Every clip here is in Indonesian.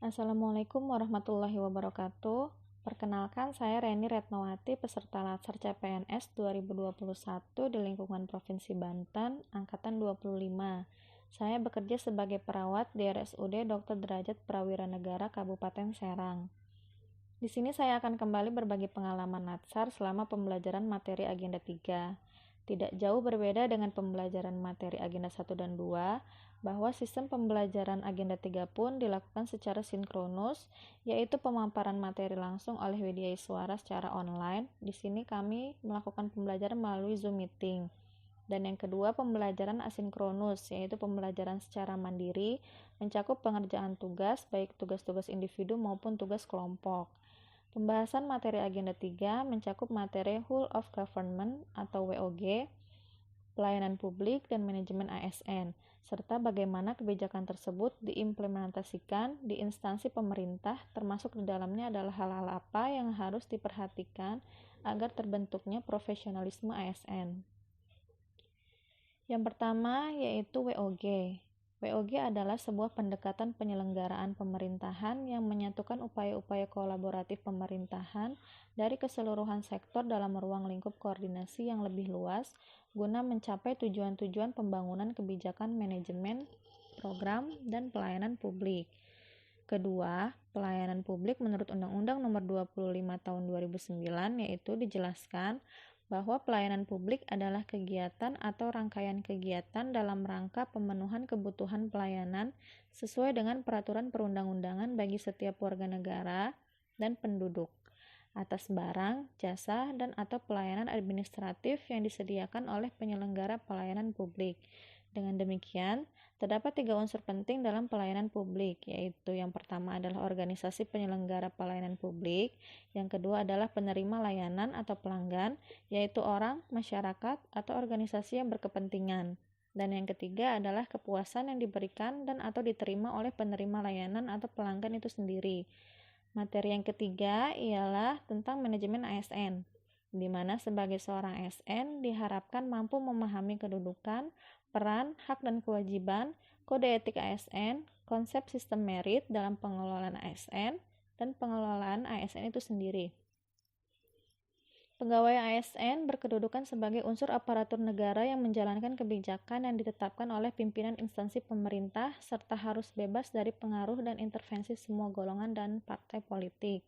Assalamualaikum warahmatullahi wabarakatuh. Perkenalkan, saya Reni Retnowati, peserta Latsar CPNS 2021 di lingkungan Provinsi Banten, Angkatan 25. Saya bekerja sebagai perawat di RSUD Dr. Derajat Prawiranegara Kabupaten Serang. Di sini saya akan kembali berbagi pengalaman Latsar selama pembelajaran materi Agenda 3. Tidak jauh berbeda dengan pembelajaran materi Agenda 1 dan 2, bahwa sistem pembelajaran Agenda 3 pun dilakukan secara sinkronus, yaitu pemaparan materi langsung oleh Widya Iswara secara online. Di sini kami melakukan pembelajaran melalui Zoom meeting. Dan yang kedua, pembelajaran asinkronus, yaitu pembelajaran secara mandiri, mencakup pengerjaan tugas, baik tugas-tugas individu maupun tugas kelompok. Pembahasan materi Agenda 3 mencakup materi Whole of Government atau WOG, pelayanan publik, dan manajemen ASN, serta bagaimana kebijakan tersebut diimplementasikan di instansi pemerintah, termasuk di dalamnya adalah hal-hal apa yang harus diperhatikan agar terbentuknya profesionalisme ASN. Yang pertama yaitu WOG. WOG adalah sebuah pendekatan penyelenggaraan pemerintahan yang menyatukan upaya-upaya kolaboratif pemerintahan dari keseluruhan sektor dalam ruang lingkup koordinasi yang lebih luas guna mencapai tujuan-tujuan pembangunan kebijakan manajemen, program, dan pelayanan publik. Kedua, pelayanan publik menurut Undang-Undang Nomor 25 Tahun 2009 yaitu dijelaskan bahwa pelayanan publik adalah kegiatan atau rangkaian kegiatan dalam rangka pemenuhan kebutuhan pelayanan sesuai dengan peraturan perundang-undangan bagi setiap warga negara dan penduduk atas barang, jasa, dan atau pelayanan administratif yang disediakan oleh penyelenggara pelayanan publik. Dengan demikian, terdapat 3 unsur penting dalam pelayanan publik, yaitu yang pertama adalah organisasi penyelenggara pelayanan publik, yang kedua adalah penerima layanan atau pelanggan, yaitu orang, masyarakat, atau organisasi yang berkepentingan. Dan yang ketiga adalah kepuasan yang diberikan dan atau diterima oleh penerima layanan atau pelanggan itu sendiri. Materi yang ketiga ialah tentang manajemen ASN, di mana sebagai seorang ASN diharapkan mampu memahami kedudukan, peran, hak dan kewajiban, kode etik ASN, konsep sistem merit dalam pengelolaan ASN, dan pengelolaan ASN itu sendiri. Pegawai ASN berkedudukan sebagai unsur aparatur negara yang menjalankan kebijakan yang ditetapkan oleh pimpinan instansi pemerintah serta harus bebas dari pengaruh dan intervensi semua golongan dan partai politik.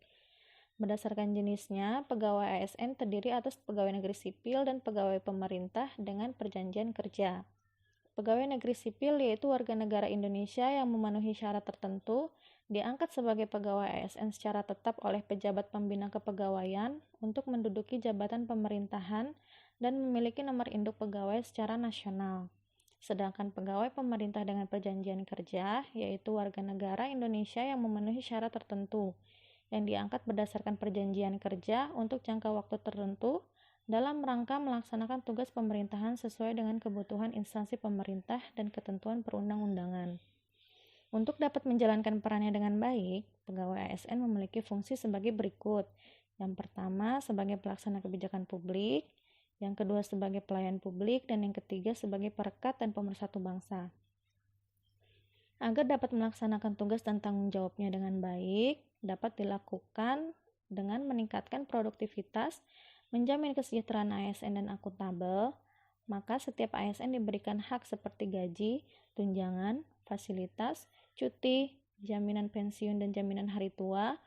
Berdasarkan jenisnya, pegawai ASN terdiri atas pegawai negeri sipil dan pegawai pemerintah dengan perjanjian kerja. Pegawai negeri sipil yaitu warga negara Indonesia yang memenuhi syarat tertentu, diangkat sebagai pegawai ASN secara tetap oleh pejabat pembina kepegawaian untuk menduduki jabatan pemerintahan dan memiliki nomor induk pegawai secara nasional. Sedangkan pegawai pemerintah dengan perjanjian kerja yaitu warga negara Indonesia yang memenuhi syarat tertentu, yang diangkat berdasarkan perjanjian kerja untuk jangka waktu tertentu dalam rangka melaksanakan tugas pemerintahan sesuai dengan kebutuhan instansi pemerintah dan ketentuan perundang-undangan. Untuk dapat menjalankan perannya dengan baik, pegawai ASN memiliki fungsi sebagai berikut. Yang pertama, sebagai pelaksana kebijakan publik, yang kedua sebagai pelayan publik, dan yang ketiga sebagai perekat dan pemersatu bangsa. Agar dapat melaksanakan tugas dan tanggung jawabnya dengan baik, dapat dilakukan dengan meningkatkan produktivitas, menjamin kesejahteraan ASN dan akuntabel, maka setiap ASN diberikan hak seperti gaji, tunjangan, fasilitas, cuti, jaminan pensiun dan jaminan hari tua,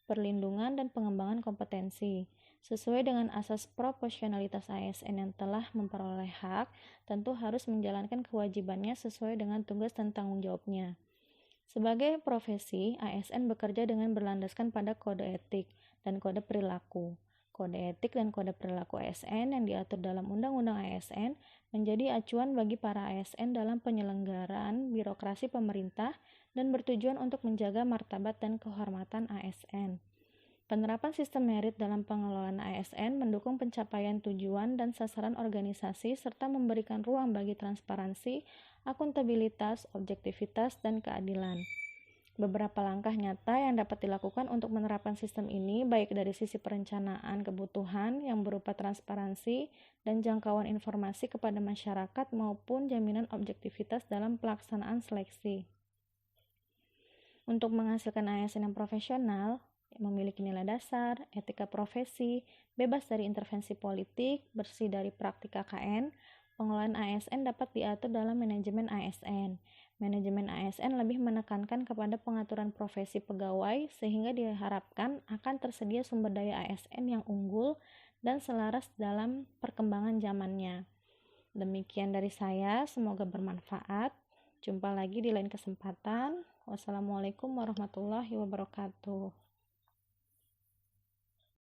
perlindungan dan pengembangan kompetensi. Sesuai dengan asas proporsionalitas ASN yang telah memperoleh hak, tentu harus menjalankan kewajibannya sesuai dengan tugas dan tanggung jawabnya. Sebagai profesi, ASN bekerja dengan berlandaskan pada kode etik dan kode perilaku. Kode etik dan kode perilaku ASN yang diatur dalam Undang-Undang ASN menjadi acuan bagi para ASN dalam penyelenggaraan birokrasi pemerintah dan bertujuan untuk menjaga martabat dan kehormatan ASN. Penerapan sistem merit dalam pengelolaan ASN mendukung pencapaian tujuan dan sasaran organisasi serta memberikan ruang bagi transparansi, akuntabilitas, objektivitas, dan keadilan. Beberapa langkah nyata yang dapat dilakukan untuk menerapkan sistem ini baik dari sisi perencanaan kebutuhan yang berupa transparansi dan jangkauan informasi kepada masyarakat maupun jaminan objektivitas dalam pelaksanaan seleksi. Untuk menghasilkan ASN yang profesional, memiliki nilai dasar, etika profesi, bebas dari intervensi politik, bersih dari praktik KKN, pengelolaan ASN dapat diatur dalam manajemen ASN. Manajemen ASN lebih menekankan kepada pengaturan profesi pegawai sehingga diharapkan akan tersedia sumber daya ASN yang unggul dan selaras dalam perkembangan zamannya. Demikian dari saya, semoga bermanfaat. Jumpa lagi di lain kesempatan. Wassalamualaikum warahmatullahi wabarakatuh.